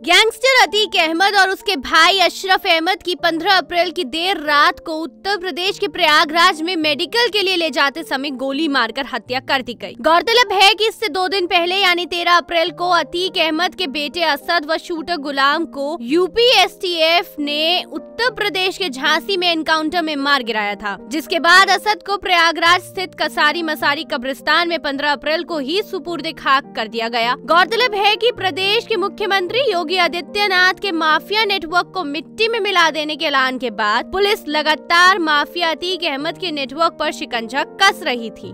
Gangster Atiq Ahmad और उसके भाई अशरफ अहमद की 15 अप्रैल की देर रात को उत्तर प्रदेश के प्रयागराज में मेडिकल के लिए ले जाते समय गोली मारकर हत्या कर दी गई। गौरतलब है कि इससे 2 दिन पहले यानी 13 अप्रैल को अतीक अहमद के बेटे असद व शूटर गुलाम को यूपी एसटीएफ ने उत्तर प्रदेश के झांसी में एनकाउंटर में मार गिराया था, जिसके बाद असद को प्रयागराज स्थित कसारी मसारी कब्रिस्तान में 15 अप्रैल को ही सुपुर्द खाक कर दिया गया। गौरतलब है कि प्रदेश के मुख्यमंत्री योगी आदित्यनाथ के माफिया नेटवर्क को मिट्टी में मिला देने के ऐलान के बाद पुलिस लगातार माफिया अतीक अहमद के नेटवर्क पर शिकंजा कस रही थी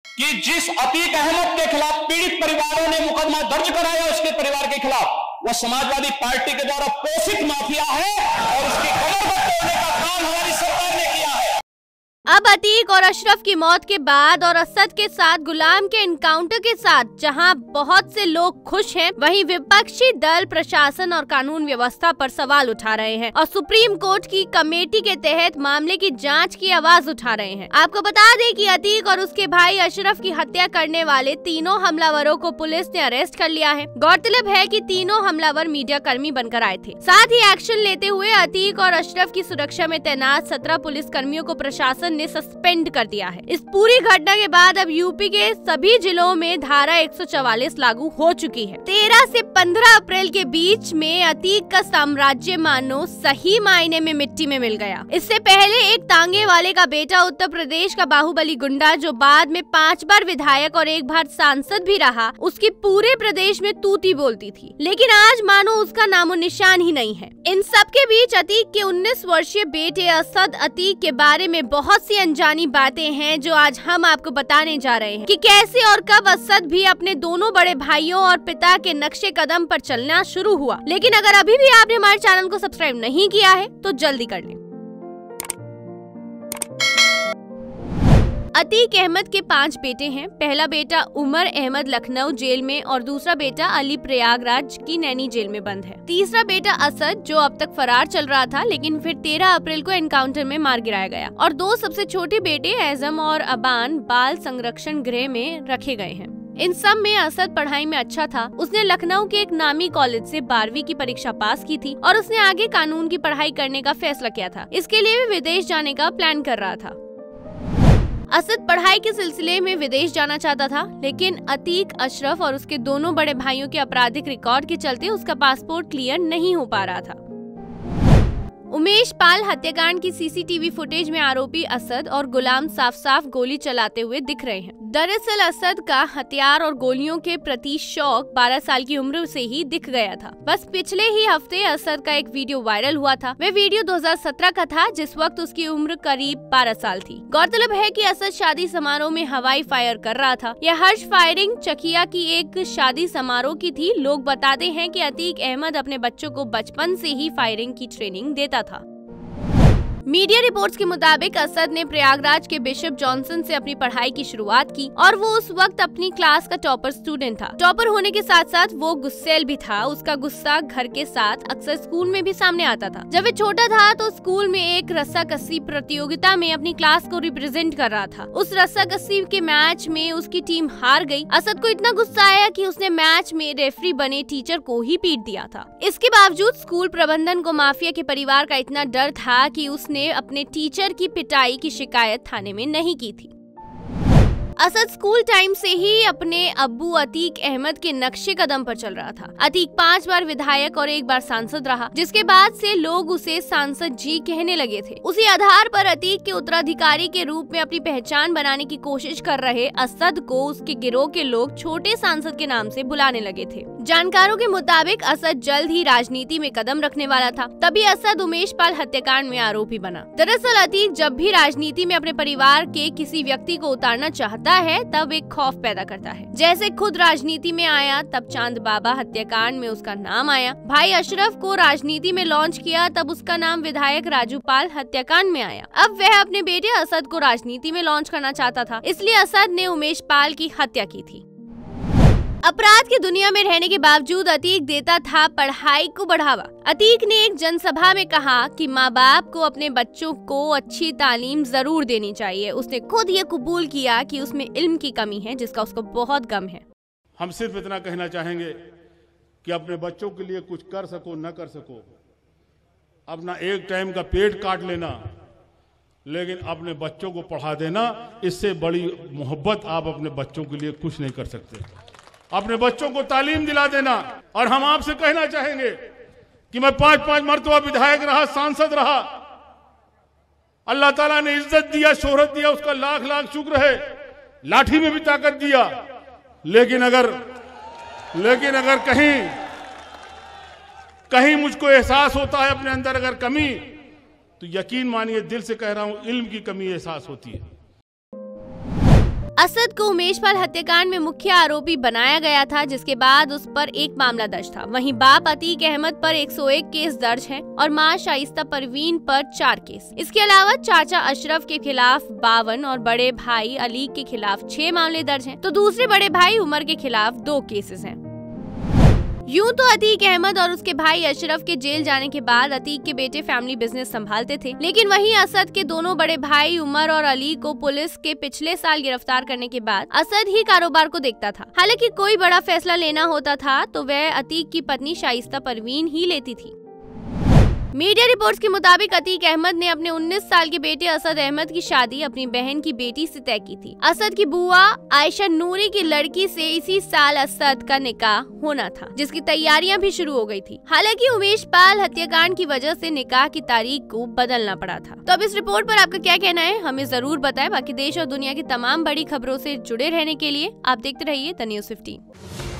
कि जिस अतीक अहमद के खिलाफ पीड़ित परिवारों ने मुकदमा दर्ज कराया उसके परिवार के खिलाफ, वह समाजवादी पार्टी के द्वारा पोषित माफिया है और उसकी कमर पर तोड़ने का काम हमारी सरकार ने किया है। अब अतीक और अशरफ की मौत के बाद और असद के साथ गुलाम के एनकाउंटर के साथ जहां बहुत से लोग खुश हैं, वहीं विपक्षी दल प्रशासन और कानून व्यवस्था पर सवाल उठा रहे हैं और सुप्रीम कोर्ट की कमेटी के तहत मामले की जांच की आवाज उठा रहे हैं। आपको बता दें कि अतीक और उसके भाई अशरफ की हत्या करने वाले तीनों हमलावरों को पुलिस ने अरेस्ट कर लिया है। गौरतलब है कि तीनों हमलावर मीडिया कर्मी बनकर आए थे। साथ ही एक्शन लेते हुए अतीक और अशरफ की सुरक्षा में तैनात 17 पुलिस कर्मियों को प्रशासन ने सस्पेंड कर दिया है। इस पूरी घटना के बाद अब यूपी के सभी जिलों में धारा 144 लागू हो चुकी है। 13 से 15 अप्रैल के बीच में अतीक का साम्राज्य मानो सही मायने में मिट्टी में मिल गया। इससे पहले एक तांगे वाले का बेटा उत्तर प्रदेश का बाहुबली गुंडा, जो बाद में 5 बार विधायक और 1 बार सांसद भी रहा, उसकी पूरे प्रदेश में तूती बोलती थी, लेकिन आज मानो उसका नामो निशान ही नहीं है। इन सब के बीच अतीक के 19 वर्षीय बेटे असद अतीक के बारे में बहुत सी अनजानी बातें हैं जो आज हम आपको बताने जा रहे हैं कि कैसे और कब असद भी अपने दोनों बड़े भाइयों और पिता के नक्शे कदम पर चलना शुरू हुआ। लेकिन अगर अभी भी आपने हमारे चैनल को सब्सक्राइब नहीं किया है तो जल्दी कर लें। अतीक अहमद के 5 बेटे हैं। पहला बेटा उमर अहमद लखनऊ जेल में और दूसरा बेटा अली प्रयागराज की नैनी जेल में बंद है। तीसरा बेटा असद, जो अब तक फरार चल रहा था लेकिन फिर 13 अप्रैल को एनकाउंटर में मार गिराया गया, और 2 सबसे छोटे बेटे एजम और अबान बाल संरक्षण गृह में रखे गए हैं। इन सब में असद पढ़ाई में अच्छा था। उसने लखनऊ के एक नामी कॉलेज से 12वीं की परीक्षा पास की थी और उसने आगे कानून की पढ़ाई करने का फैसला किया था। इसके लिए वो विदेश जाने का प्लान कर रहा था। असद पढ़ाई के सिलसिले में विदेश जाना चाहता था, लेकिन अतीक, अशरफ और उसके दोनों बड़े भाइयों के आपराधिक रिकॉर्ड के चलते उसका पासपोर्ट क्लियर नहीं हो पा रहा था। उमेश पाल हत्याकांड की सीसीटीवी फुटेज में आरोपी असद और गुलाम साफ साफ गोली चलाते हुए दिख रहे हैं। दरअसल असद का हथियार और गोलियों के प्रति शौक 12 साल की उम्र से ही दिख गया था। बस पिछले ही हफ्ते असद का एक वीडियो वायरल हुआ था। वह वीडियो 2017 का था, जिस वक्त उसकी उम्र करीब 12 साल थी। गौरतलब है कि असद शादी समारोह में हवाई फायर कर रहा था। यह हर्ष फायरिंग चकिया की एक शादी समारोह की थी। लोग बताते हैं कि अतीक अहमद अपने बच्चों को बचपन से ही फायरिंग की ट्रेनिंग देता था। मीडिया रिपोर्ट्स के मुताबिक असद ने प्रयागराज के बिशप जॉनसन से अपनी पढ़ाई की शुरुआत की और वो उस वक्त अपनी क्लास का टॉपर स्टूडेंट था। टॉपर होने के साथ साथ वो गुस्सैल भी था। उसका गुस्सा घर के साथ अक्सर स्कूल में भी सामने आता था। जब वो छोटा था तो स्कूल में एक रस्साकसी प्रतियोगिता में अपनी क्लास को रिप्रेजेंट कर रहा था। उस रस्साकसी के मैच में उसकी टीम हार गई। असद को इतना गुस्सा आया कि उसने मैच में रेफरी बने टीचर को ही पीट दिया था। इसके बावजूद स्कूल प्रबंधन को माफिया के परिवार का इतना डर था कि उसने अपने टीचर की पिटाई की शिकायत थाने में नहीं की थी। असद स्कूल टाइम से ही अपने अब्बू अतीक अहमद के नक्शे कदम पर चल रहा था। अतीक 5 बार विधायक और 1 बार सांसद रहा, जिसके बाद से लोग उसे सांसद जी कहने लगे थे। उसी आधार पर अतीक के उत्तराधिकारी के रूप में अपनी पहचान बनाने की कोशिश कर रहे असद को उसके गिरोह के लोग छोटे सांसद के नाम से बुलाने लगे थे। जानकारों के मुताबिक असद जल्द ही राजनीति में कदम रखने वाला था, तभी असद उमेश पाल हत्याकांड में आरोपी बना। दरअसल अतीक जब भी राजनीति में अपने परिवार के किसी व्यक्ति को उतारना चाहता है, तब एक खौफ पैदा करता है। जैसे खुद राजनीति में आया तब चांद बाबा हत्याकांड में उसका नाम आया। भाई अशरफ को राजनीति में लॉन्च किया तब उसका नाम विधायक राजू पाल हत्याकांड में आया। अब वह अपने बेटे असद को राजनीति में लॉन्च करना चाहता था, इसलिए असद ने उमेश पाल की हत्या की थी। अपराध की दुनिया में रहने के बावजूद अतीक देता था पढ़ाई को बढ़ावा। अतीक ने एक जनसभा में कहा कि माँ बाप को अपने बच्चों को अच्छी तालीम जरूर देनी चाहिए। उसने खुद ये कबूल किया कि उसमें इल्म की कमी है, जिसका उसको बहुत गम है। हम सिर्फ इतना कहना चाहेंगे कि अपने बच्चों के लिए कुछ कर सको न कर सको, अपना एक टाइम का पेट काट लेना, लेकिन अपने बच्चों को पढ़ा देना, इससे बड़ी मोहब्बत आप अपने बच्चों के लिए कुछ नहीं कर सकते। अपने बच्चों को तालीम दिला देना। और हम आपसे कहना चाहेंगे कि मैं 5 मरतबा विधायक रहा, सांसद रहा, अल्लाह ताला ने इज्जत दिया, शोहरत दिया, उसका लाख लाख शुक्र है। लाठी में भी ताकत दिया, लेकिन अगर कहीं मुझको एहसास होता है अपने अंदर अगर कमी, तो यकीन मानिए, दिल से कह रहा हूं, इल्म की कमी एहसास होती है। असद को उमेश पाल हत्याकांड में मुख्य आरोपी बनाया गया था, जिसके बाद उस पर एक मामला दर्ज था। वहीं बाप अतीक अहमद पर 101 केस दर्ज हैं और मां शाइस्ता परवीन पर 4 केस। इसके अलावा चाचा अशरफ के खिलाफ 52 और बड़े भाई अली के खिलाफ 6 मामले दर्ज हैं, तो दूसरे बड़े भाई उमर के खिलाफ 2 केसेस हैं। यूं तो अतीक अहमद और उसके भाई अशरफ के जेल जाने के बाद अतीक के बेटे फैमिली बिजनेस संभालते थे, लेकिन वहीं असद के दोनों बड़े भाई उमर और अली को पुलिस के पिछले साल गिरफ्तार करने के बाद असद ही कारोबार को देखता था। हालांकि कोई बड़ा फैसला लेना होता था तो वह अतीक की पत्नी शाइस्ता परवीन ही लेती थी। मीडिया रिपोर्ट्स के मुताबिक अतीक अहमद ने अपने 19 साल के बेटे असद अहमद की शादी अपनी बहन की बेटी से तय की थी। असद की बुआ आयशा नूरी की लड़की से इसी साल असद का निकाह होना था, जिसकी तैयारियां भी शुरू हो गई थी। हालांकि उमेश पाल हत्याकांड की वजह से निकाह की तारीख को बदलना पड़ा था। तो अब इस रिपोर्ट पर आपका क्या कहना है, हमें जरूर बताएं। बाकी देश और दुनिया की तमाम बड़ी खबरों से जुड़े रहने के लिए आप देखते रहिए द न्यूज़ 15।